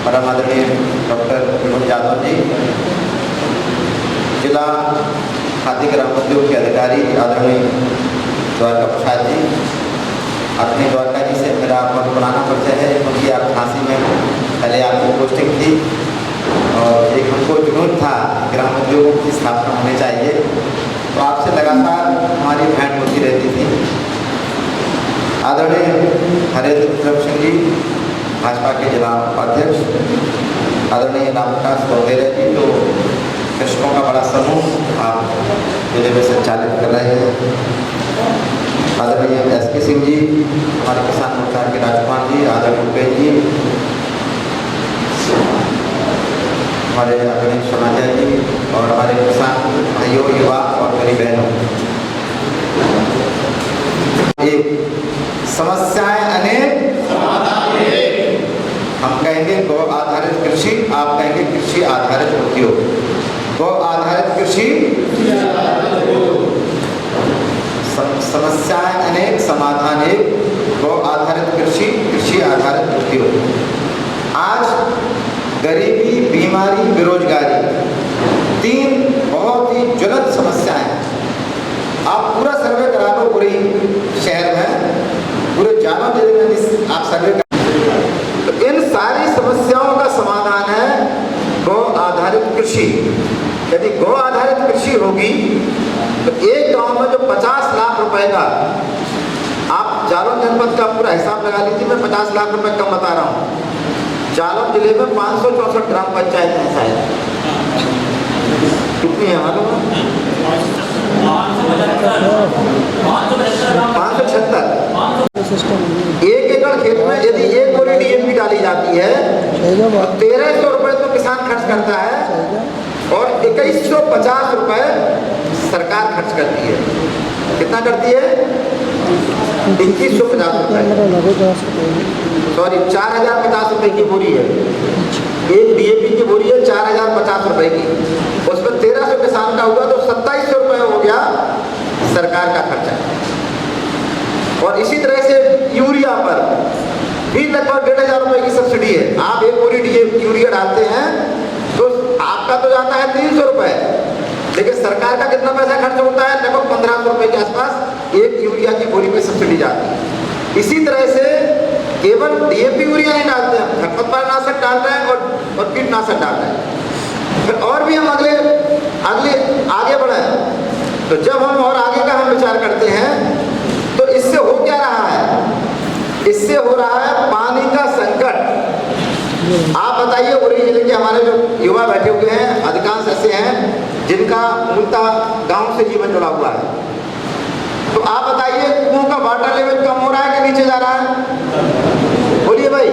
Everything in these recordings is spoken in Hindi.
परम आदरणीय डॉक्टर विनोद यादव जी, जिला खाद्य ग्रामोद्योग के अधिकारी आदरणीय द्वारका प्रसाद जी। आदरणीय द्वारका जी से मेरा बहुत पुराना परिचय है, क्योंकि आप झांसी में पहले आपकी पोस्टिंग थी और एक हमको जुनून था ग्राम उद्योगों की स्थापना होनी चाहिए, तो आपसे लगातार हमारी भेंट होती रहती थी। आदरणीय हरेंद्र विक्रम सिंह जी, भाजपा के जिला उपाध्यक्ष, आदरणीय रामप्रकाश गौधेरे जी, तो कृषकों का बड़ा समूह आप जिले में संचालित कर रहे हैं। आदरणीय SK सिंह जी, हमारे किसान मोर्चा के राजकुमार जी, आदरणीय उपेश जी, हमारे आदरणीय समाचार जी और हमारे किसान भाइयों, युवा और मेरी बहनों, समस्याएं अनेक समाधान एक। हम कहेंगे गौ आधारित कृषि, आप कहेंगे कृषि आधारित उद्योग। गौ आधारित कृषि, समस्याएं अनेक समाधान एक। गौ आधारित कृषि, कृषि आधारित उद्योग। आज गरीबी, बीमारी, बेरोजगारी, तीन बहुत ही ज्वलंत समस्याएं हैं। आप पूरा सर्वे करा लो पूरी शहर में, पूरे जालौन जिले में आप सर्वे तो इन सारी समस्याओं का समाधान है गौ आधारित कृषि। यदि गौ आधारित कृषि होगी तो एक गांव में जो 50 लाख रुपए का, आप जालौन जनपद का पूरा हिसाब लगा लीजिए, मैं 50 लाख रुपए कम बता रहा हूँ। जालौन जिले में 564 ग्राम पंचायत हैं शायद, कितनी है मालूम है? 576। 1 एकड़ खेत में यदि 1 बोरी DAP डाली जाती है तो 1300 रुपए तो किसान खर्च करता है और 2150 रुपए सरकार खर्च करती है। कितना करती है? 2150 रुपए, सॉरी 4050 रुपए की बोरी है। एक DAP की बोरी है 4050 रुपए की, उसमें 1300 किसान का हुआ तो 2700 रुपए हो गया सरकार का खर्चा। और इसी तरह से यूरिया पर भी लगभग 1500 रुपए की सब्सिडी है। आप 1 बोरी यूरिया डालते हैं तो आपका तो जाता है 300 रुपए, लेकिन सरकार का कितना पैसा खर्च होता है? लगभग 1500 रुपए के आसपास एक यूरिया की बोरी पे सब्सिडी जाती है। इसी तरह से केवल DAP यूरिया नहीं डालते हैं, खरपतवारनाशक डाल रहे हैं और कीटनाशक डाल रहे हैं। फिर और भी हम अगले आगे बढ़े, तो जब हम और आगे का हम विचार करते हैं तो इससे हो क्या रहा है? इससे हो रहा है पानी का संकट। आप बताइए, उरी जिले के हमारे जो युवा बैठे हुए हैं, अधिकांश ऐसे हैं जिनका मूलतः गांव से जीवन जुड़ा हुआ है, तो आप बताइए कुओं का वाटर लेवल कम हो रहा है कि नीचे जा रहा है? बोलिए भाई।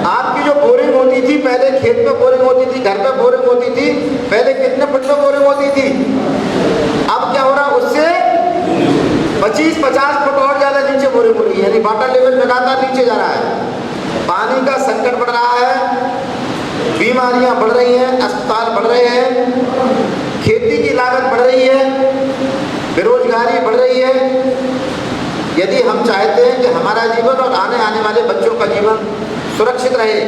आपकी जो बोरिंग होती थी पहले, खेत पे बोरिंग होती थी, घर पे बोरिंग होती थी, पहले कितने फुट पे बोरिंग होती थी? अब क्या हो रहा है? उससे 25-50 फुट और ज्यादा नीचे बोरिंग हो रही है, यानी वाटर लेवल लगातार नीचे जा रहा है। पानी का संकट बढ़ रहा है, बीमारियां बढ़ रही हैं, अस्पताल बढ़ रहे हैं, खेती की लागत बढ़ रही है, बेरोजगारी बढ़ रही है। यदि हम चाहते हैं कि हमारा जीवन और आने वाले बच्चों का जीवन सुरक्षित रहे,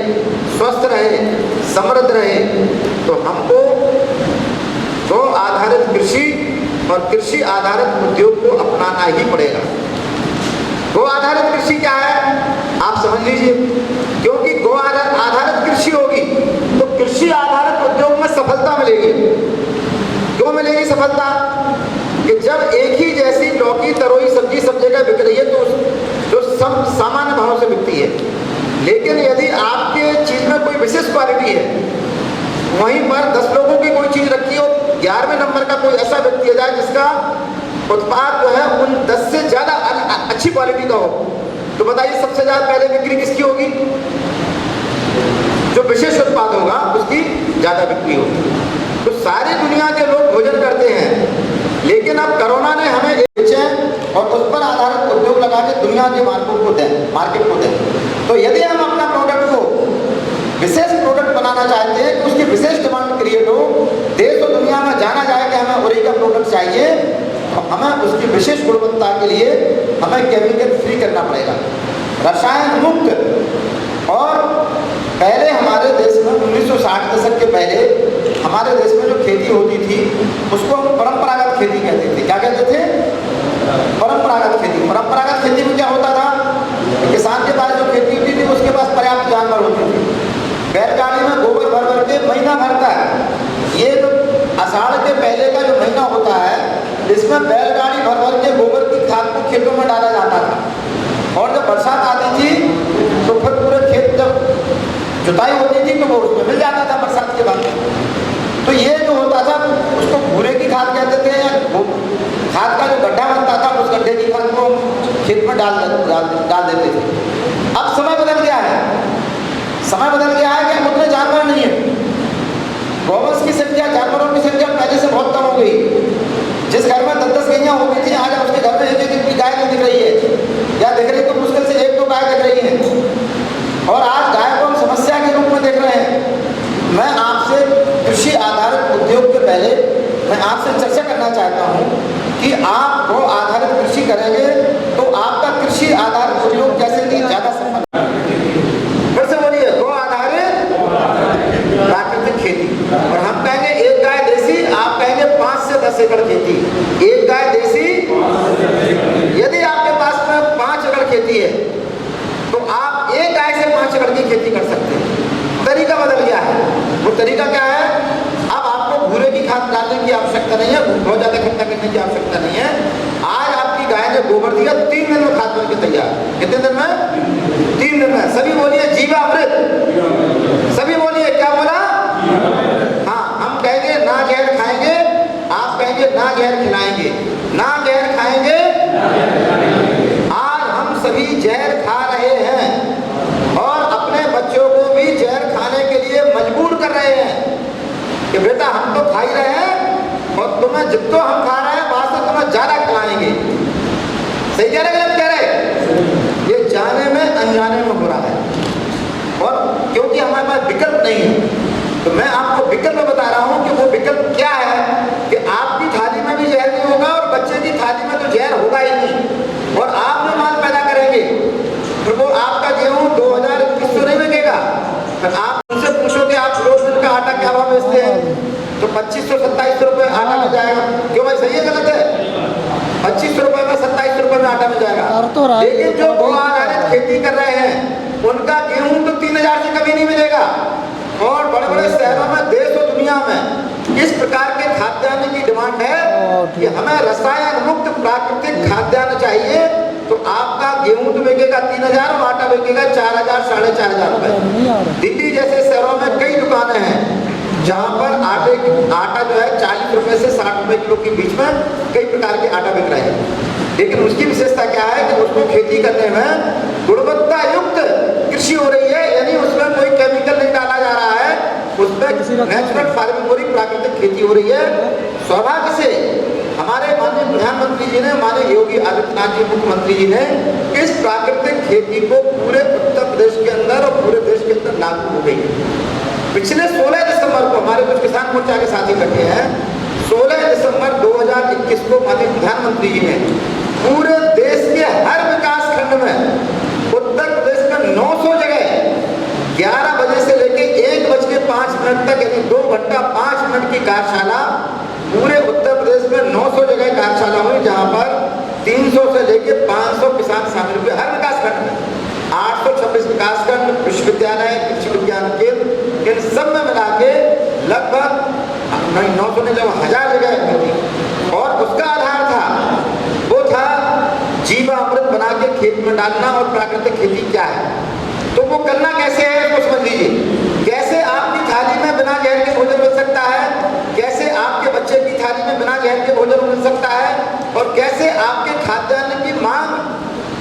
स्वस्थ रहे, समृद्ध रहे, तो हमको गौ आधारित कृषि और कृषि आधारित उद्योग को अपनाना ही पड़ेगा। गौ आधारित कृषि क्या है आप समझ लीजिए, क्योंकि गौ आधारित कृषि होगी तो कृषि आधारित उद्योग में सफलता मिलेगी। क्यों मिलेगी सफलता? कि जब एक ही जैसी लौकी, तरोई सब्जी सब जगह बिक रही है तो जो सब सामान्य भाव से बिकती है, लेकिन यदि आपके चीज में कोई विशेष क्वालिटी है, वहीं पर 10 लोगों की कोई चीज रखी हो, 11वें नंबर का कोई ऐसा व्यक्ति आ जाए जिसका उत्पाद जो है उन 10 से ज्यादा अच्छी क्वालिटी का हो, तो बताइए सबसे ज्यादा पहले बिक्री किसकी होगी? जो विशेष उत्पाद होगा उसकी ज्यादा बिक्री होगी। तो सारी दुनिया के लोग भोजन करते हैं, लेकिन अब कोरोना ने हमें बेचें और उस पर आधारित उद्योग लगा के दुनिया के मार्केट को दें। तो यदि हम अपना प्रोडक्ट को विशेष प्रोडक्ट बनाना चाहते हैं कि उसकी विशेष डिमांड क्रिएट हो, देश और दुनिया में जाना जाए कि हमें ओरी का प्रोडक्ट चाहिए, तो हमें उसकी विशेष गुणवत्ता के लिए हमें केमिकल फ्री करना पड़ेगा, रसायन मुक्त और पहले हमारे देश में 1960 दशक के पहले हमारे देश में जो खेती होती थी उसको हम परंपरागत खेती कहते थे। क्या कहते थे? परंपरागत खेती। परंपरागत खेती में क्या होता था? किसान के पास जो खेती होती थी उसके पास पर्याप्त जानवर होते थे, बैलगाड़ी में गोबर भर भर के महीना भरता है। ये जो आषाढ़ के पहले का जो महीना होता है इसमें बैलगाड़ी भर भर के गोबर की खाद को खेतों में डाला जाता था, और जब बरसात आती थी तो फिर पूरे खेत जब जुताई होती थी तो वो उसमें मिल जाता था बरसात के बाद। तो ये जो होता था उसको भूरे की खाद कहते थे, या खाद का जो गड्ढा बनता था उस गड्ढे की खाद को खेत में डाल देते थे। अब समय बदल गया है, समय बदल गया है कि अब उतने जानवर नहीं है। गौवंश की संख्या, जानवरों की संख्या पहले से बहुत कम हो गई। जिस घर में 10-10 गैया होती थी आज उसके घर में एक गाय नहीं दिख रही है, या दिख रही तो मुश्किल से 1-2 गाय दिख रही है। और आज गाय को हम समस्या के रूप में देख रहे हैं। मैं आपसे कृषि आधारित उद्योग के पहले मैं आपसे चर्चा करना चाहता हूं कि आप गौ आधारित कृषि करेंगे तो आपका कृषि आधारित उद्योग कैसे नहीं ज्यादा सफल। फिर से बोलिए, गौ आधारित प्राकृतिक खेती। और हम कहेंगे एक गाय देसी, आप कहेंगे 5 से 10 एकड़ खेती। एक गाय देसी, यदि आपके पास में 5 एकड़ खेती है तो आप एक गाय से 5 एकड़ की खेती कर सकते हैं। तरीका बदल गया है। वो तरीका क्या है? अब आपको भूरे की खाद डालने की आवश्यकता नहीं है, बहुत ज्यादा इकट्ठा करने की आवश्यकता नहीं है। आज आपकी गाय ने गोबर दिया, 3 दिन में खाद बन के तैयार। कितने दिन में? 3 दिन में। सभी बोलिए जीवामृत, सभी बोलिए। क्या बोला? हाँ, हम कहेंगे ना जहर खाएंगे, आप कहेंगे ना जहर खिलाएंगे। ना जहर खाएंगे, आज हम सभी जहर खा रहे हैं और अपने बच्चों को भी जहर खाने के लिए मजबूर कर रहे हैं कि बेटा हम तो खा ही रहे हैं और तुम्हें जितना हम खा रहे हैं वहां से तुम्हें ज्यादा खिलाएंगे। सही कह रहे, गलत कह रहे? ये जाने में अनजाने में हो रहा है, और क्योंकि हमारे पास विकल्प नहीं है तो मैं आपको विकल्प बता रहा हूं कि वो विकल्प क्या है कि आपकी थाली में भी जहर नहीं होगा और बच्चे की थाली में तो जहर होगा ही नहीं, और आप जो माल पैदा करेंगे तो वो आपका गेहूं 2021 नहीं बिकेगा। आप उनसे पूछोगे आप रोज दिन का आटा क्या भाव बेचते हैं तो 2500-2700 रुपये आटा मिल जाएगा। क्यों भाई, सही है गलत है? 2500 रुपये में 2700 रुपये में आटा मिल जाएगा। लेकिन जो गौ आधारित खेती कर रहे हैं उनका गेहूं तो 3000 से कभी नहीं मिलेगा। और बड़े बड़े शहरों में, देश और दुनिया में इस प्रकार के खाद्यान्न की डिमांड है कि हमें रसायन मुक्त प्राकृतिक खाद्यान्न चाहिए। तो आपका गेहूं तो बिकेगा 3000 और आटा बिकेगा 4000-4500 रुपए। दिल्ली जैसे शहरों में कई दुकानें हैं जहां पर आटा जो है 40 रुपए से 60 रुपए किलो के बीच में कई प्रकार के आटा बिक रहे हैं। लेकिन उसकी विशेषता क्या है कि उसको खेती करने में गुणवत्ता युक्त कृषि हो रही है, यानी उसमें कोई केमिकल नहीं डाला जा रहा है, उसमें नेचुरल फार्मिंग हो रही, प्राकृतिक खेती हो रही है। सौभाग्य से हमारे माननीय प्रधानमंत्री जी ने, माननीय योगी आदित्यनाथ जी मुख्यमंत्री जी ने इस प्राकृतिक खेती को पूरे उत्तर प्रदेश के अंदर और पूरे देश के अंदर लागू हो गई। पिछले 16 दिसंबर को हमारे कुछ किसान मोर्चा के साथी बैठे हैं, 16 दिसंबर 2021 को माननीय प्रधानमंत्री जी ने पूरे देश के हर विकास खंड में उत्तर प्रदेश में 900 जगह 11 बजे से लेके 1:05 तक, यानी 2 घंटा 5 मिनट की कार्यशाला पूरे उत्तर प्रदेश में 900 जगह कार्यशाला हुई, जहां पर 300 से लेके 500 किसान शामिल हुए। हर विकास खंड में 826 विकास खंड, विश्वविद्यालय, कृषि विज्ञान केंद्र, इन सब में मिला के लगभग 900 ने जब 1000 जगह थी। और उसका आधार था, वो था जीवामृत बना के खेत में डालना। और प्राकृतिक खेती क्या है तो वो करना कैसे है वो समझ लीजिए। कैसे आपकी थाली में बिना जहर के भोजन मिल सकता है, कैसे आपके बच्चे की थाली में बिना जहर के भोजन मिल सकता है, और कैसे आपके खाद्यान्न की मांग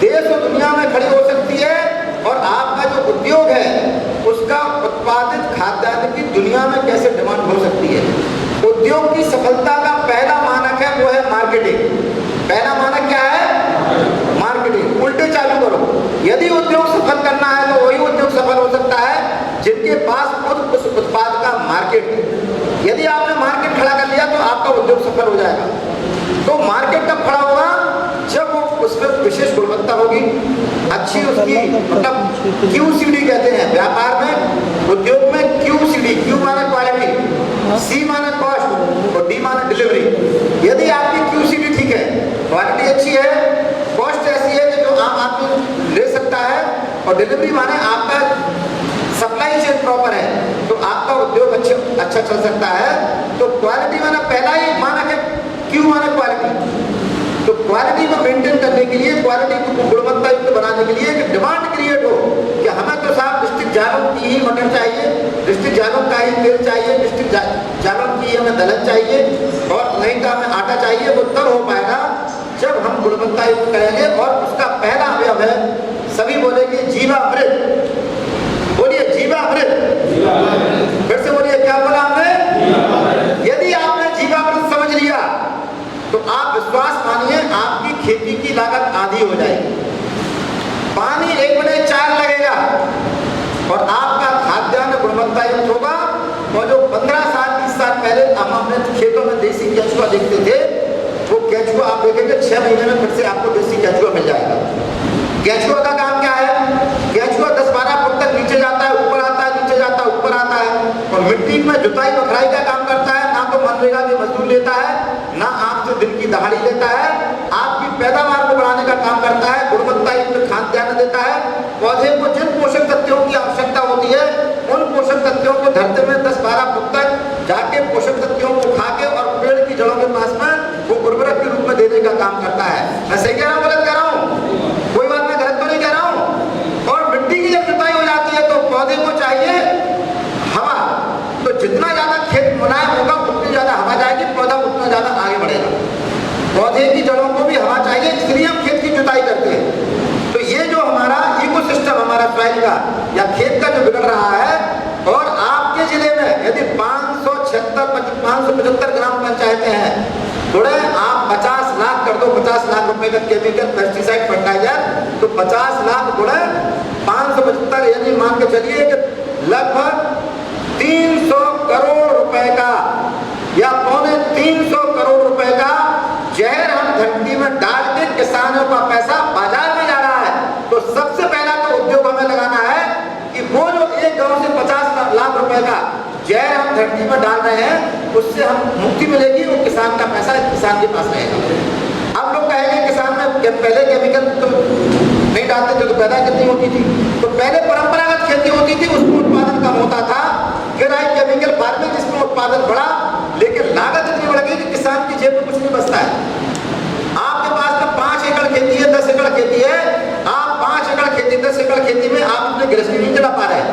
देश और दुनिया में खड़ी हो सकती है, और आपका जो उद्योग है उसका उत्पादित खाद्यान्न की दुनिया में कैसे डिमांड हो सकती है। उद्योग की सफलता का पहला मानक है वो है मार्केटिंग। पहला मानक क्या है? मार्केटिंग। उल्टे चालू करो, यदि उद्योग सफल करना है तो वही उद्योग सफल हो सकता है जिनके पास खुद उस उत्पाद का मार्केट है। यदि आपने मार्केट खड़ा कर लिया तो आपका उद्योग सफल हो जाएगा। तो मार्केट कब खड़ा होगा? जब वो उसमें विशेष गुणवत्ता होगी, अच्छी उसकी मतलब QCD कहते हैं व्यापार में, डिलीवरी माने आपका सप्लाई चेन प्रॉपर है तो आपका उद्योग अच्छा चल सकता है। तो क्वालिटी माना पहला ही माना कि क्यों माना क्वालिटी, तो क्वालिटी को मेंटेन करने के लिए, क्वालिटी को गुणवत्ता युक्त बनाने के लिए डिमांड क्रिएट हो कि हमें तो साहब डिस्ट्रिक्ट जालौन की ही मटर चाहिए, डिस्ट्रिक्ट जालौन का ही तेल चाहिए, डिस्ट्रिक्ट जालौन की हमें दलहन चाहिए और नहीं का हमें आटा चाहिए। वो तब हो पाएगा जब हम गुणवत्ता युक्त करेंगे। और उसका पहला अवयव है, सभी बोलेंगे जीवामृत, बोलिए जीवामृत, फिर से बोलिए क्या बोला हमने। यदि आपने जीवामृत समझ लिया तो आप विश्वास मानिए आपकी खेती की लागत आधी हो जाएगी। पानी 1/4 लगेगा और आपका खाद्यान्न गुणवत्ता युक्त होगा। और जो 15 साल 20 साल पहले हम अपने खेतों में देसी केचुआ देखते थे, वो केचुआ आप देखेंगे 6 महीने में फिर से आपको देसी केचुआ मिल जाएगा। केचुआ का काम क्या है, केचुआ 10-12 फुट तक नीचे जाता है, ऊपर आता है, नीचे जाता है, ऊपर आता है और मिट्टी में जुताई बखराई का काम करता है। ना तो मनरेगा के मजदूर लेता है, ना आपसे दिन की दहाड़ी लेता है, आपकी पैदावार को बढ़ाने का काम करता है, गुणवत्ता युक्त खाद्यान्न देता है। पौधे को जिन पोषक तत्वों की आवश्यकता होती है उन पोषक तत्वों को धरती में 10-12 फुट तक जाके पोषक तत्वों को खा के और पेड़ की जड़ों के पास में वो उर्वरक के रूप में देने का काम करता है। मैं सही कह रहा हूँ, गलत कह रहा हूँ? कोई बात मैं गलत तो नहीं कह रहा हूँ। और मिट्टी की जब जुताई हो जाती है तो पौधे को चाहिए हवा, तो जितना ज्यादा खेत मुलायम होगा उतनी ज्यादा हवा जाएगी, पौधा उतना ज्यादा आगे बढ़ेगा। पौधे की जड़ों को भी हवा चाहिए, इसलिए हम खेत की जुताई करते हैं। तो ये जो हमारा इकोसिस्टम हमारा सॉइल का या खेत का जो बिगड़ रहा है, और आपके जिले में यदि 575 ग्राम पंचायतें हैं, थोड़े आप 50 लाख कर दो, 50 लाख रुपए का केमिकल पेस्टिसाइड फर्टिलाइजर, तो 50 लाख गुणे 575 यानी मान के चलिए कि लगभग 300 करोड़ रुपए का या 350 करोड़ रुपए का जहर हम धरती में डाल के किसानों का पैसा बाजार में जा रहा है। तो सबसे पहला तो उद्योग हमें लगाना है कि वो जो एक गांव से 50 लाख रुपए का जहर हम धरती में डाल रहे हैं उससे हम मुक्ति मिलेगी, वो किसान का पैसा किसान के पास रहेगा। अब लोग कहेंगे किसान में पहले केमिकल तो नहीं डालते थे तो पैदा कितनी होती थी, तो पहले परंपरागत खेती होती थी, उसमें उत्पादन कम होता था, फिर आई केमिकल फार्मिंग जिसमें उत्पादन बढ़ा, लेकिन लागत इतनी बढ़ गई कि किसान की जेब में कुछ नहीं बचता है। आपके पास में 5 एकड़ खेती है, 10 एकड़ खेती है, आप 5 एकड़ खेती 10 एकड़ खेती में आप अपने गृहस्थी नहीं चला पा रहे।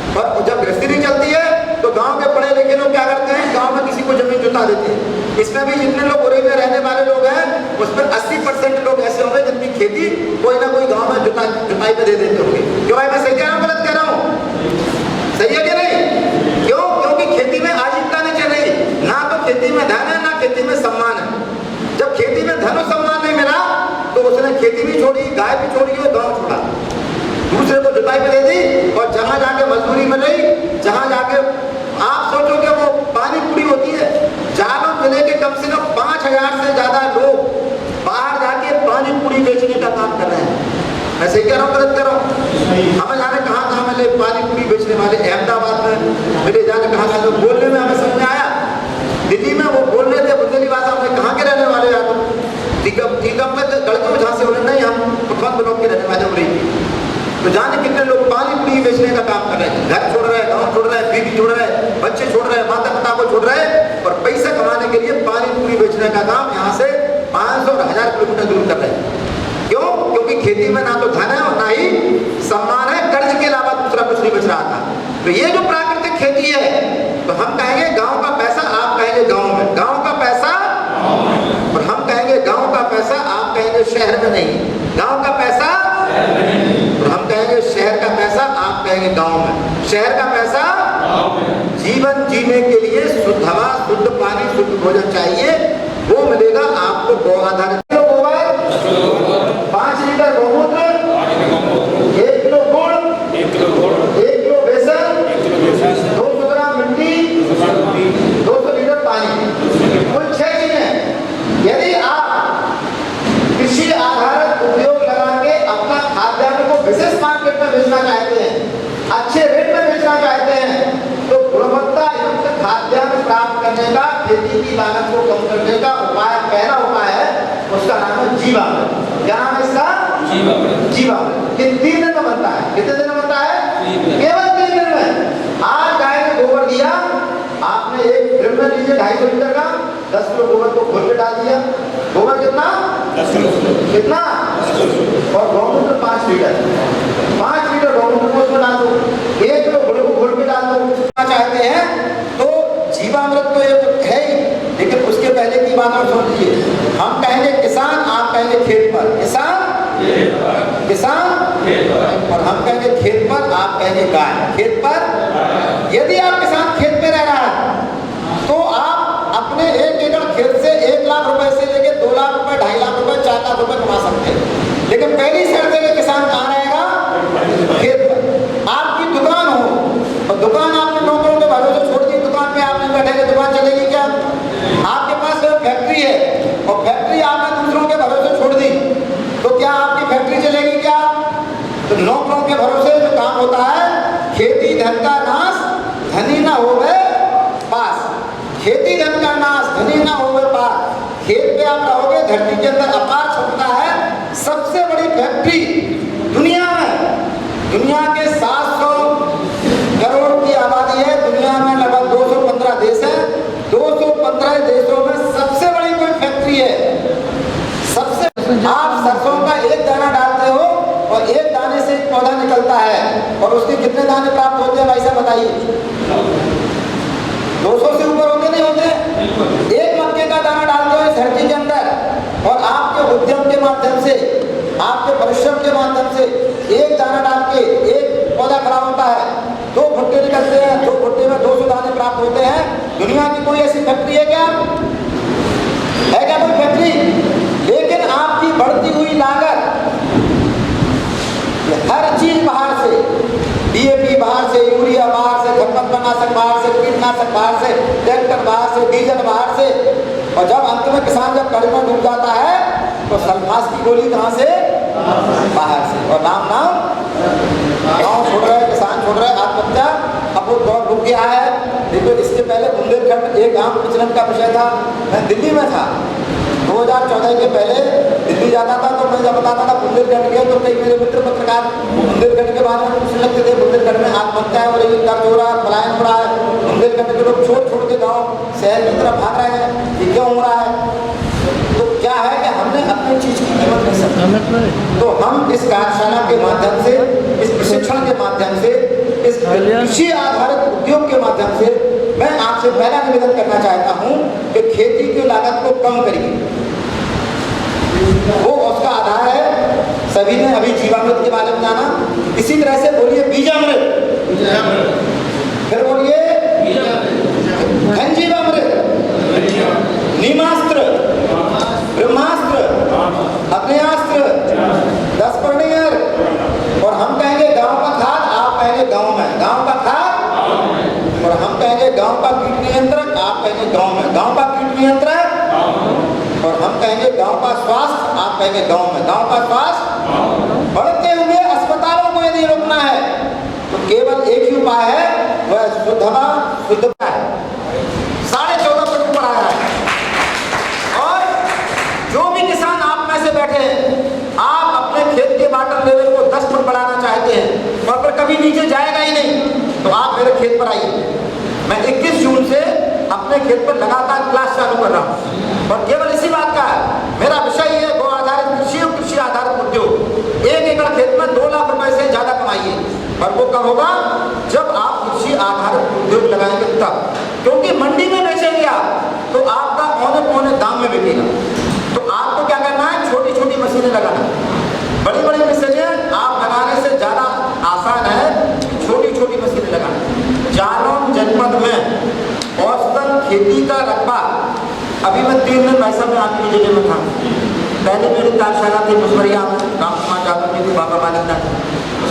और जब गृहस्थी नहीं चलती है तो गांव के पढ़े लिखे लोग क्या करते हैं, गांव में किसी को जमीन जुटा देते हैं। इसमें भी जितने लोग उरे में रहने वाले लोग हैं उसमें 80% लोग ऐसे होंगे जिनकी खेती कोई ना कोई गांव में जुताई पे दे देते होंगे। क्यों भाई, मैं सही कह रहा हूँ गलत कह रहा हूँ? सही है कि नहीं? क्यों? क्योंकि खेती में आजीविका नहीं चल रही, ना तो खेती में धन है ना खेती में सम्मान है। जब खेती में धन और सम्मान नहीं मिला तो उसने खेती भी छोड़ी, गाय भी छोड़ी और गाँव छोड़ा, दूसरे को जुताई पे दे दी। और जहां जाके मजदूरी मिल रही, जहां जाके आप सोचो कि वो पानी पूरी होती है, जालौन जिले के कम से कम 5000 से ज्यादा लोग बाहर जाके पानी पूरी बेचने का काम कर रहे हैं। मैं सही कह रहा हूँ गलत कह रहा हूँ? हमें जाने कहाँ मिले पानी पूरी बेचने वाले, अहमदाबाद में मिले, जाने कहाँ लोग बोलने में हमें समझ में आया। दिल्ली में वो बोल रहे थे बुंदेली भाषा में, कहाँ के रहने वाले आप? टीकम में लड़के जहाँ से उन्हें नहीं, हम पखवान ब्लॉक के रहने वाले हो रही। तो जाने कितने लोग पानी पूरी बेचने का काम कर रहे हैं, घर छोड़ रहे हैं, गांव छोड़ रहे हैं, बीवी छोड़ रहे हैं, बच्चे छोड़ रहे हैं, माता पिता को छोड़ रहे हैं और पैसा कमाने के लिए पानी पूरी बेचने का काम यहाँ से 500 और 1000 किलोमीटर दूर कर रहे हैं। क्यों? क्योंकि खेती में ना तो धन है और ना ही सम्मान है, कर्ज के अलावा दूसरा कुछ नहीं बच रहा था। तो ये जो प्राकृतिक खेती है, तो हम कहेंगे गाँव का पैसा, आप कहेंगे गाँव में, गाँव का पैसा, और हम कहेंगे गाँव का पैसा, आप कहेंगे शहर में नहीं, गाँव का पैसा, और हम कहेंगे शहर का पैसा, आप कहेंगे गांव में। शहर का पैसा जीवन जीने के लिए शुद्ध हवा, शुद्ध पानी, शुद्ध भोजन चाहिए, वो मिलेगा आपको गौ आधारित। 5 लीटर गौमूत्र, 1 किलो गुड़, 1 किलो बेसन, 200 ग्राम मिट्टी, 200 लीटर पानी, कुल 6 चीजें। यदि आप कृषि आधारित उद्योग लगा के अपना खाद्यान्न को विशेष मार्केट में बेचना चाहते हैं, अच्छे रेट में बेचना चाहते हैं, तो गुणवत्ता युक्त खाद्यान्न प्राप्त करने का, खेती की लागत को कम करने का उपाय, पहला उपाय है, उसका नाम है जीवामृत। क्या नाम है इसका? जीवामृत। ये 3 दिन में बनता है। कितने दिन में बनता है? केवल 3 दिन में। आज गाय ने गोबर दिया, आपने एक ड्रम में लीजिए 250 लीटर का, 10 किलो गोबर को खोल के डाल दिया। गोबर कितना? 10 किलो। कितना? और गौमूत्र 5 लीटर, 5 लीटर गौमूत्र को उसमें डाल दो, 1 किलो गुड़ को घोल के डाल दो। चाहते हैं तो जीवामृत तो एक है ही, लेकिन उसके पहले की बात और सुन लीजिए। हम कहेंगे किसान, आप कहेंगे खेत पर। किसान और हम कहेंगे खेत पर, आप कहेंगे गाय। खेत पर, यदि आप किसान खेत पे रह रहा है तो आप अपने 1 एकड़ खेत से 1 लाख रुपए से लेके 2 लाख रुपए, 2.5 लाख रुपए, 4 लाख रुपए कमा सकते हैं। लेकिन पहली शर्त है कि किसान कहाँ रहेगा? खेत पर। आपकी दुकान हो और दुकान आपने नौकरों के भरोसे छोड़ दी, दुकान में आप नहीं बैठेंगे, दुकान चलेगी क्या? आपके पास फैक्ट्री है और फैक्ट्री आपने दूसरों के भरोसे छोड़ दी, तो क्या आपकी फैक्ट्री चलेगी क्या? तो नौकरों के भरोसे जो काम होता है, खेती धन का नाश धनी ना होवे पास। खेती धन का नाश धनी ना होवे पास। खेत पे आप रहोगे, धरती के अंदर अपार क्षमता है। सबसे बड़ी फैक्ट्री दुनिया में, दुनिया के 700 करोड़ की आबादी है, दुनिया में लगभग 215 देश है। 215 देशों में सबसे बड़ी कोई फैक्ट्री है। सबसे, आप सरसों का 1 दाना डालते हो और 1 दाने से एक पौधा निकलता है, और उसके कितने दाने प्राप्त होते हैं भाई साहब बताइए? 200 से ऊपर होते नहीं होते? 1 मक्के का दाना डालते हो इस धरती के अंदर, और आपके उद्यम के माध्यम से, आपके परिश्रम के माध्यम से 1 दाना डाल के 1 पौधा खड़ा होता है, 2 भुट्टे निकलते हैं, 2 भुट्टे में 200 दाने प्राप्त होते हैं। दुनिया की कोई ऐसी फैक्ट्री है क्या? है क्या कोई फैक्ट्री? लेकिन आपकी बढ़ती हुई लागत, हर चीज बाहर से, डीएपी बाहर से, यूरिया बाहर से, खरपतवारनाशक बाहर से, कीटनाशक बाहर से, ट्रैक्टर बाहर से, डीजल बाहर से, और जब अंत में किसान जब कर्ज में डूब जाता है तो सल्फास की गोली कहाँ से? बाहर से। और राम गाँव छोड़ रहे, किसान छोड़ रहे, आत्महत्या। अब वो दौर रुक गया है। देखो, इसके पहले बुंदेलखंड एक आम प्रचलन का विषय था। मैं दिल्ली में था 2014 के पहले, दिल्ली जाता था तो मैं जब बताता था बुंदेलखंड के, तो कई मेरे मित्र पत्रकार बुंदेलखंड के बारे में पूछने लगते थे, बुंदेलखंड में आत्महत्या हो रही है, कर्ज हो रहा है, पलायन हो रहा है, बुंदेलखंड के लोग छोड़ के गाँव शहर की तरफ भाग रहे हैं, ये क्यों हो रहा है? तो क्या है कि हमने अपनी चीज की कीमत नहीं समझी। तो हम इस कार्यशाला के माध्यम से, इस प्रशिक्षण के माध्यम से, इस कृषि आधारित उद्योग के माध्यम से मैं आपसे पहला निवेदन करना चाहता हूं कि खेती की लागत को कम करिए। वो उसका आधार है, सभी ने अभी जीवामृत के बारे में जाना। इसी तरह से बोलिए बीजामृत, फिर बोलिए घनजीवामृत, नीमास्त्र, ब्रह्मास्त्र, अग्नेयास्त्र, 10 पर्णियर, और हम कहेंगे गांव का खाद, आप कहेंगे गांव में गांव का खाद, और हम कहेंगे गांव का कीट नियंत्रक, आप कहेंगे गांव में गांव का कीट नियंत्रक, और हम कहेंगे गांव का स्वास्थ्य, आप कहेंगे गांव में गांव का स्वास्थ्य। बढ़ते हुए अस्पतालों को यदि रोकना है तो केवल एक ही उपाय है, वह शुद्ध हवा, शुद्ध है। 14.5 फुट पर आया है। और जो भी किसान आप में से बैठे हैं, आप अपने खेत के वाटर लेवल को 10 फुट बढ़ाना चाहते हैं और पर कभी नीचे जाएगा ही नहीं, तो आप मेरे खेत पर आइए। मैं 21 जून से अपने खेत पर लगातार क्लास चालू कर रहा हूँ, और केवल इसी बात का है, मेरा विषय है गौ आधारित कृषि और कृषि आधारित उद्योग। 1 एकड़ खेत में 2 लाख रुपए से ज्यादा कमाइए, और वो कब होगा? जब आप कृषि आधारित उद्योग लगाएंगे तब, क्योंकि मंडी में बेचेंगे आप तो आपका औने पौने दाम में बिकेगा। तो आपको क्या करना है? छोटी छोटी मशीनें लगाना। बड़ी बड़ी मशीनें आप लगाने से ज्यादा आसान है छोटी छोटी मशीनें लगाना। जालौन जनपद में औसतन खेती का रकबा, अभी मैं 3 दिन भाई साहब में आपकी जगह में था। पहले मेरी कार्यशाला थी मुसवरिया में, राम कुमार यादव जी थी, बाबा मालिक,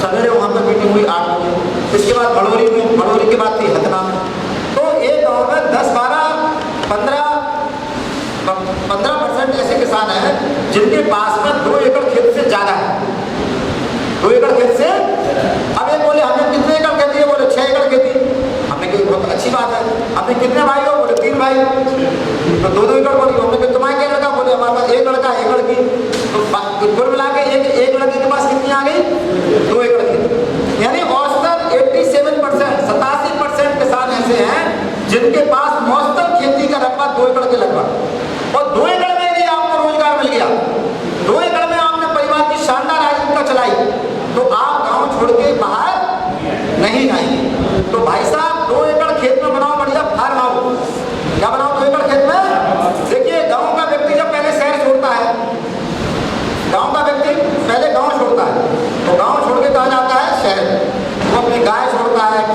सवेरे वहाँ पर मीटिंग हुई 8 बजे। इसके बाद बड़ौरी में, बड़ौरी के बाद थी हतना में। तो एक गाँव में 10, 12, 15% ऐसे किसान हैं जिनके पास में 2 एकड़ खेत से ज्यादा है। 2 एकड़ खेत से, अब ये बोले हमने कितने एकड़ खेती है? बोले 6 एकड़ खेती। हमने कही बहुत अच्छी बात है। हमने कितने भाई हो? बोले 3 भाई। तो 2-2 एकड़ बोली। हमने कहा तुम्हारे क्या लड़का? बोले हमारे पास 1 लड़का, 1 लड़की। तो कुल मिला के एक लड़की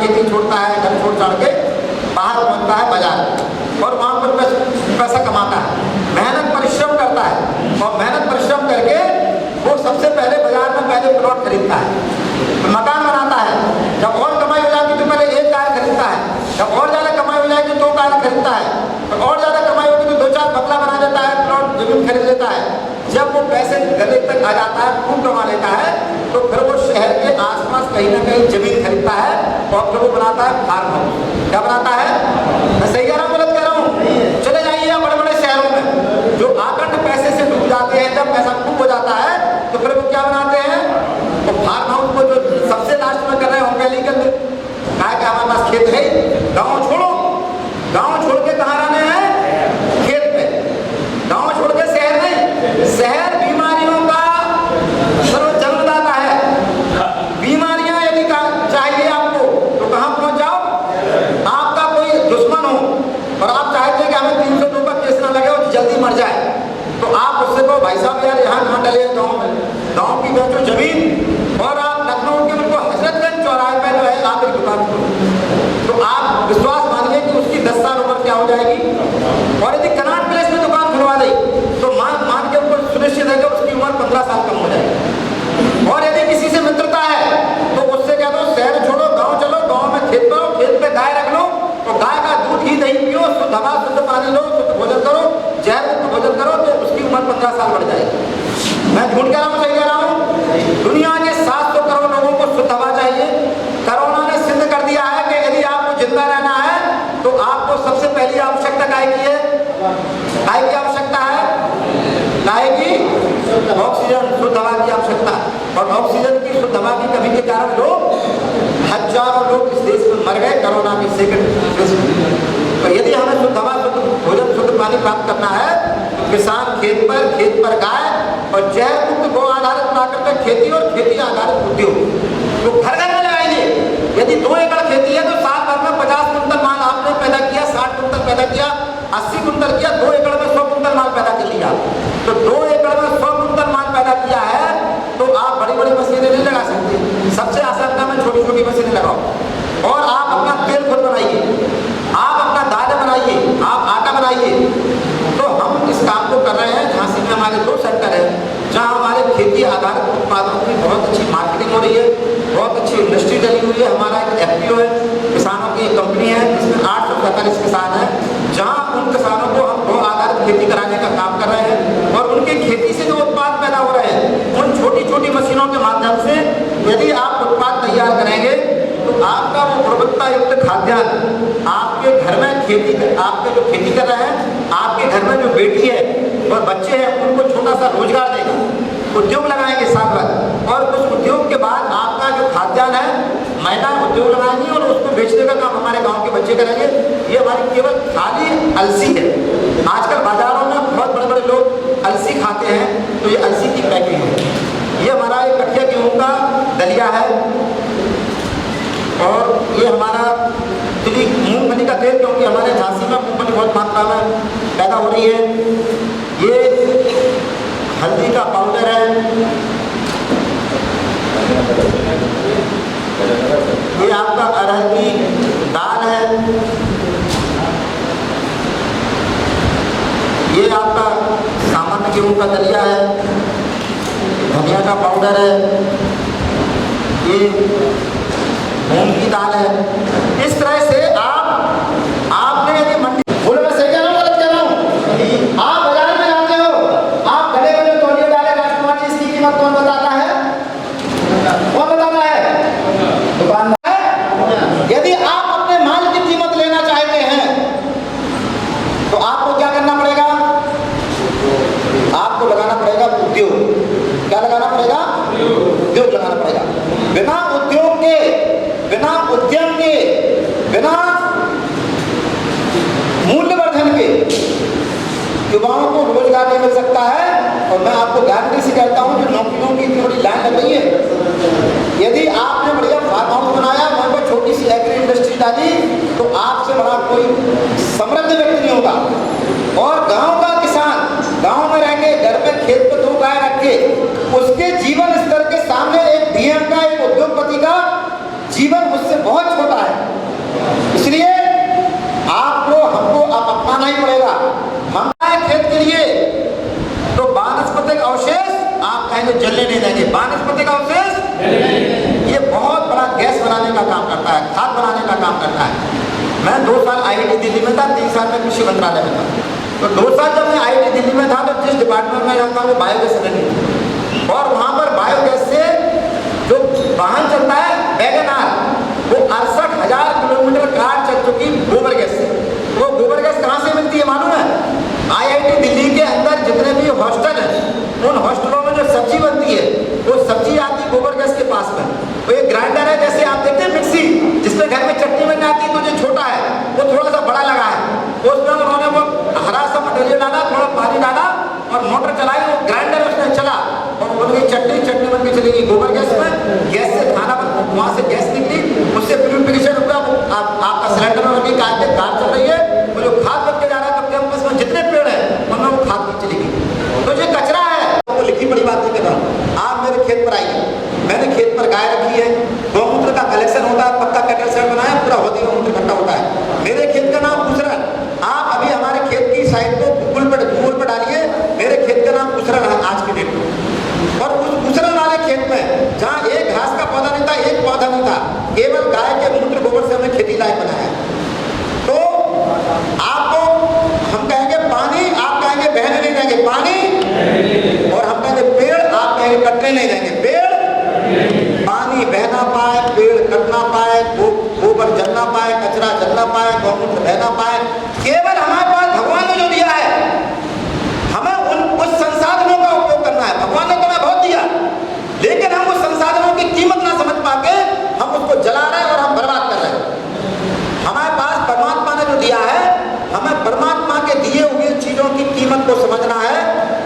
खेती छोड़ता है, घर छोड़ छाड़ के बाहर पहुंचता है बाजार और वहाँ पर पैसा कमाता है, मेहनत परिश्रम करता है और मेहनत परिश्रम करके वो सबसे पहले बाजार में पहले प्लॉट खरीदता है, मकान बनाता है। जब और कमाई हो जाती तो पहले एक कार खरीदता है, जब और ज़्यादा कमाई हो जाएगी तो 2 कार खरीदता है, तो और ज़्यादा कमाई होगी तो 2-4 बंगला बना देता है, प्लॉट जमीन खरीद लेता है। जब वो पैसे गले तक आ जाता है, खूब कमा लेता है, तो फिर वो शहर के आसपास कहीं ना कहीं जमीन खरीदता है और फिर वो बनाता है फार्म हाउस। क्या बनाता है? मैं सही कह रहा हूँ, गलत कह रहा हूँ? चले जाइए बड़े बड़े शहरों में जो आकंठ पैसे से डूब जाते हैं, जब पैसा खूब हो जाता है तो फिर वो क्या बनाते हैं? वो फार्म हाउस को जो सबसे लास्ट में कर रहे होंगे लीगल में, कहा कि हमारे पास खेत है, गाँव छोड़ो, गाँव छोड़ के कहाँ रहने हैं? खेत पे। गाँव छोड़ के शहर नहीं, शहर बीमारियों का जन्मदाता है। बीमारियां यदि चाहिए आपको तो कहाँ पहुंच जाओ? आपका कोई दुश्मन हो और आप चाहते हैं कि हमें 302 का केस ना लगे और जल्दी मर जाए, तो आप उससे कहो भाई साहब यार यहाँ कहाँ डले गाँव में, गाँव की बेचो जमीन और आप लखनऊ के बिल्कुल हजरतगंज चौराहे पे जो है आप एक दुकान खोलो, तो आप विश्वास मानिए कि उसकी 10 साल उम्र क्या हो जाएगी। और यदि कनाट प्लेस में दुकान खुलवा दे तो मान के ऊपर सुनिश्चित है कि उसकी उम्र 15 साल कम हो जाएगी। और यदि किसी से मित्रता है तो उससे कह दो शहर छोड़ो, गाँव चलो, गाँव में खेत करो, खेत पे गाय रख लो, तो गाय का दूध ही दही पियो, शुद्ध हवा शुद्ध पानी लो, शुद्ध भोजन करो, जहर मुक्त भोजन करो, तो उसकी उम्र 15 साल बढ़ जाएगी। मैं झूठ कह रहा हूँ, सही कह रहा हूँ? दुनिया के 700 करोड़ लोगों को शुद्ध हवा चाहिए। कोरोना ने सिद्ध कर दिया है कि यदि आपको जिंदा रहना है तो आपको सबसे पहली आवश्यकता काय की है? काय की आवश्यकता है? काय की? ऑक्सीजन, शुद्ध हवा की आवश्यकता। और ऑक्सीजन की शुद्ध हवा की कमी के कारण लोग, हजारों लोग इस देश में मर गए कोरोना की सेकंड। तो यदि हमें शुद्ध हवा, शुद्ध भोजन, शुद्ध पानी प्राप्त करना है तो किसान खेत पर गाय और जैव मुक्त गो आधारित प्राकृतिक खेती और खेती आधारित उद्योग तो घर घर में लगाएंगे। यदि 2 एकड़ खेती है तो साल भर में 50 कुंटल माल आपने पैदा किया, 60 कुंटल पैदा किया, 80 कुंटल किया, 2 एकड़ में 100 कुंटल माल पैदा कर लिया। तो 2 एकड़ में 100 कुंटल माल पैदा किया है तो आप बड़ी बड़ी मशीनें नहीं लगा सकते। सबसे आसान काम है छोटी छोटी मशीनें लगाओ और आप अपना तेल खुद बनाइए, आप अपना दाल बनाइए, आप आटा बनाइए। तो हम इस काम को कर रहे हैं। झांसी में हमारे 2 सेंटर हैं जहाँ हमारे खेती आधारित उत्पादों की बहुत अच्छी मार्केटिंग हो रही है, बहुत अच्छी इंडस्ट्री चली हुई है। हमारा एक FPO है, किसानों की कंपनी है, इसमें 845 किसान हैं, जहाँ उन किसानों को हम गो आधारित खेती कराने का काम कर रहे हैं। और उनकी खेती से जो उत्पाद पैदा हो रहे हैं उन छोटी छोटी मशीनों के माध्यम से यदि आप उत्पाद तैयार करेंगे तो आपका वो गुणवत्ता युक्त खाद्यान्न आपके घर में आपके जो खेती कर रहे हैं, आपके घर में जो बेटी है और बच्चे हैं उनको छोटा सा रोजगार देगा। उद्योग लगाएंगे साथ में और उस उद्योग के बाद आपका जो खाद्यान्न है महिला उद्योग लगाएंगी और उसको बेचने का काम हमारे गांव के बच्चे करेंगे। ये हमारी केवल खाली अलसी है। आजकल बाजारों में बहुत बड़े बड़े लोग अलसी खाते हैं, तो ये अलसी की पैकिंग है। ये हमारा एक कठिया गेहूँ का दलिया है और ये हमारा मूंगफली का तेल, क्योंकि हमारे झांसी में मूंगफली बहुत मात्रा में पैदा हो रही है। ये हल्दी का पाउडर है, ये आपका अरहर की दाल है, ये आपका सामान्य गेहूं का दलिया है, धनिया का पाउडर है, ये मूंग की दाल है। इस तरह से आपने यदि मंडी बोले, मैं सही कह रहा हूँ गलत कह रहा हूँ? आप बाजार में जाते हो, आप गले में जो तौलिया डाले राजकुमार जी, इसकी कीमत कौन बताता है? कौन बताता है? दुकानदार है। यदि आप अपने माल की कीमत लेना चाहते हैं तो आपको क्या करना पड़ेगा? आपको लगाना पड़ेगा उद्योग। क्या लगाना पड़ेगा? उद्योग लगाना पड़ेगा। बिना उद्योग के, बिना उद्यम के, बिना मूल्यवर्धन के युवाओं को रोजगार नहीं मिल सकता है। और मैं आपको गारंटी से कहता हूं जो नौकरियों की इतनी बड़ी लाइन लग गई है, यदि आपने बढ़िया फार्म हाउस बनाया, वहां पर छोटी सी एग्री इंडस्ट्री डाली, तो आपसे बड़ा कोई समृद्ध व्यक्ति नहीं होगा। और गांव का किसान गांव में रह के घर में खेत पे 2 गाय रख के उसके जीवन स्तर के सामने एक DM का, एक उद्योगपति का जीवन मुझसे बहुत छोटा है। काम करता है। मैं 2 साल IIT दिल्ली में था, 3 साल में कृषि मंत्रालय में था। तो 2 साल जब मैं IIT दिल्ली में था तो जिस डिपार्टमेंट में रहता वो बायोगैस एनर्जी, और वहाँ पर बायोगैस से जो वाहन चलता है वैगन-आर, वो 68,000 किलोमीटर कार चल चुकी गोबर गैस से। वो गोबर गैस कहाँ से मिलती है मालूम है? IIT दिल्ली के अंदर जितने भी हॉस्टल हैं, उन हॉस्टलों में जो सब्जी बनती है वो सब्जी आती गोबर गैस के पास में। वो एक ग्राइंडर है, जैसे आप देखते हैं मिक्सी जिसमें घर में चटनी बन जाती है, तो जो छोटा है वो थोड़ा सा बड़ा लगा है, उसमें उन्होंने वो हरा सा मटेरियल डाला, थोड़ा पानी डाला और मोटर चलाई, वो ग्राइंडर उसमें चला और उनकी चटनी बन के चलेगी गोबर गैस में। गैस से खाना वहाँ से गैस निकली, उससे प्यूरिफिकेशन होगा, आपका सिलेंडर में लगी कार चल रही है, वो जो खाद बन के जा रहा है, तो कैंपस में जितने पेड़ है उनमें वो खाद भी चलेगी। तो जो कचरा है वो लिखी बड़ी बात नहीं कर रहा हूँ। आप मेरे खेत पर आइए, मैंने खेत पर गाय रखी है, गौमूत्र का कलेक्शन होता है, पक्का कैटल शेड बनाया, पूरा होती गौमूत्र इकट्ठा होता है। मेरे खेत का नाम गुजरन, आप अभी हमारे खेत की साइड को गूगल पर डालिए, मेरे खेत का नाम गुजरन है आज के डेट में। और उस गुजरन वाले खेत में जहाँ एक घास का पौधा नहीं था, एक पौधा नहीं था, केवल गाय के मूत्र गोबर से हमने खेती लायक बनाया। तो आपको हम कहेंगे पानी, आप कहेंगे बहने नहीं देंगे पानी, और हम कहेंगे पेड़, आप कहेंगे कटने नहीं देंगे पेड़। पानी बह ना पाए, पेड़ कट ना पाए, गोबर जल ना पाए, कचरा जल ना पाए, गौमूत्र बह ना पाए, केवल हमारे पास भगवान ने जो दिया है हमें उस संसाधनों का उपयोग करना है। भगवान ने तो हमें बहुत दिया, लेकिन हम उस संसाधनों की कीमत ना समझ पाके हम उसको जला रहे हैं और हम बर्बाद कर रहे हैं। हमारे पास परमात्मा ने जो दिया है, हमें परमात्मा के दिए हुए चीजों की कीमत को समझना है,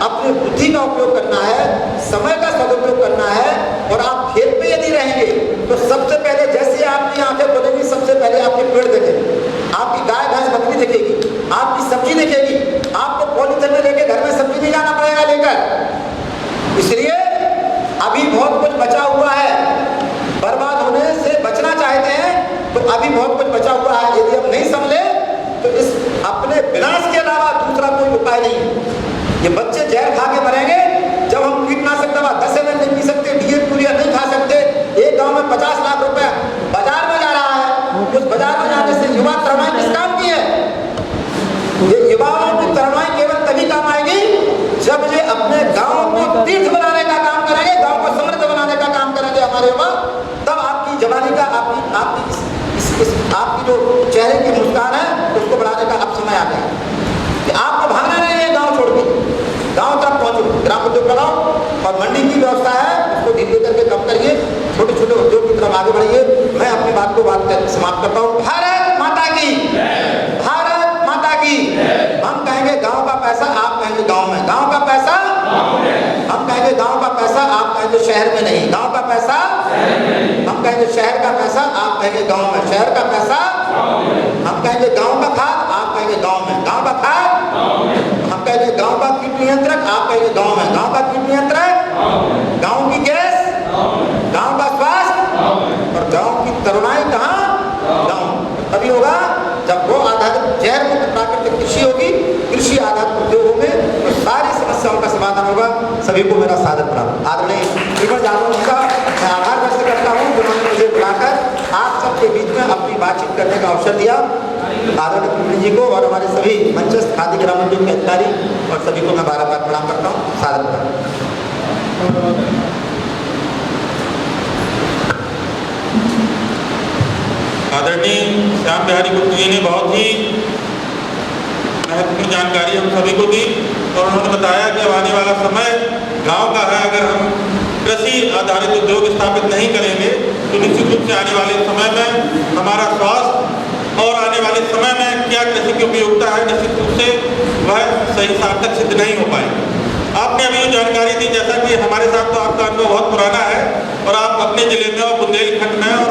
अपनी बुद्धि का उपयोग करना है, समय का सदुपयोग करना है। और आप खेत पे यदि रहेंगे तो सबसे पहले जैसे आपकी आंखें खोलेंगी, सबसे पहले आपके पेड़ देखेंगे, आपकी गाय भैंस बकरी दिखेगी, आपकी सब्जी दिखेगी, आपको पॉलीथिन में लेके घर में सब्जी नहीं जाना पड़ेगा लेकर। इसलिए अभी बहुत कुछ बचा हुआ है, बर्बाद होने से बचना चाहते हैं तो अभी बहुत कुछ बचा हुआ है। यदि हम नहीं संभले तो इस अपने विनाश के अलावा दूसरा कोई उपाय नहीं है। ये बच्चे जहर खा के मरेंगे जब हम कीटनाशक दवा 10 ml नहीं पी सकते, DAP यूरिया नहीं खा सकते। एक गांव में 50 लाख रुपए बाजार में जा रहा है, उस बाजार में जाने से युवा तरुणाई किस काम की है? ये युवाओं की तरुणाई केवल तभी काम आएगी जब ये अपने गांव को तीर्थ बनाने का काम करेंगे, गांव को समृद्ध बनाने का काम करेंगे हमारे युवा, तब आपकी जवानी का आपकी जो चेहरे की मुस्कान है उसको बढ़ाने का अब समय आ गया कि आपको भागना नहीं है गांव छोड़ के, गांव तक पहुंचो, ग्राम उद्योग लगाओ और मंडी की व्यवस्था है उसको धीरे करके कम करिए, छोटे छोटे उद्योग की तरफ आगे बढ़िए। मैं अपनी बात को समाप्त करता हूँ। भारत माता की, भारत माता की। हम कहेंगे गांव का पैसा, आप कहेंगे गांव में, गांव का पैसा हम कहेंगे गांव का पैसा, आप कहेंगे शहर में नहीं, गांव का पैसा हम कहेंगे शहर का पैसा, आप कहेंगे गांव में, शहर का पैसा हम कहेंगे गांव का खाद, आप कहेंगे गांव में, गांव का खाद हम कहेंगे गांव का कीट नियंत्रक, आप कहेंगे गांव में, गांव का कीट नियंत्रक, गांव की गैस, गांव का स्वास्थ्य और गांव की तरुणाई कहाँ? गांव। तभी होगा जब वो आधारित जैव मुक्त प्राकृतिक कृषि होगी, कृषि आधारित उद्योग होंगे तो सारी समस्याओं का समाधान होगा। सभी को मेरा सादर प्रणाम। आदरणीय श्रीमद जादव जी का मैं आभार व्यक्त करता हूँ जिन्होंने मुझे बुलाकर आप सबके बीच में अपनी बातचीत करने का अवसर दिया। आदरणीय कृष्ण जी को और हमारे सभी मंचस्थ खादी ग्राम उद्योग के अधिकारी और सभी को मैं बार-बार प्रणाम करता हूँ। सादर प्रणाम। आदरणीय श्याम बिहारी गुप्ता जी ने बहुत ही महत्वपूर्ण जानकारी हम सभी को दी और उन्होंने बताया कि अब आने वाला समय गांव का है। अगर हम कृषि आधारित उद्योग स्थापित नहीं करेंगे तो निश्चित रूप से आने वाले समय में हमारा स्वास्थ्य और आने वाले समय में क्या कृषि की उपयोगिता है, निश्चित रूप से वह सही सार्थक सिद्ध नहीं हो पाएगी। आपने अभी जो जानकारी दी, जैसा कि हमारे साथ तो आपका अनुभव बहुत पुराना है और आप अपने जिले में और बुंदेलखंड में और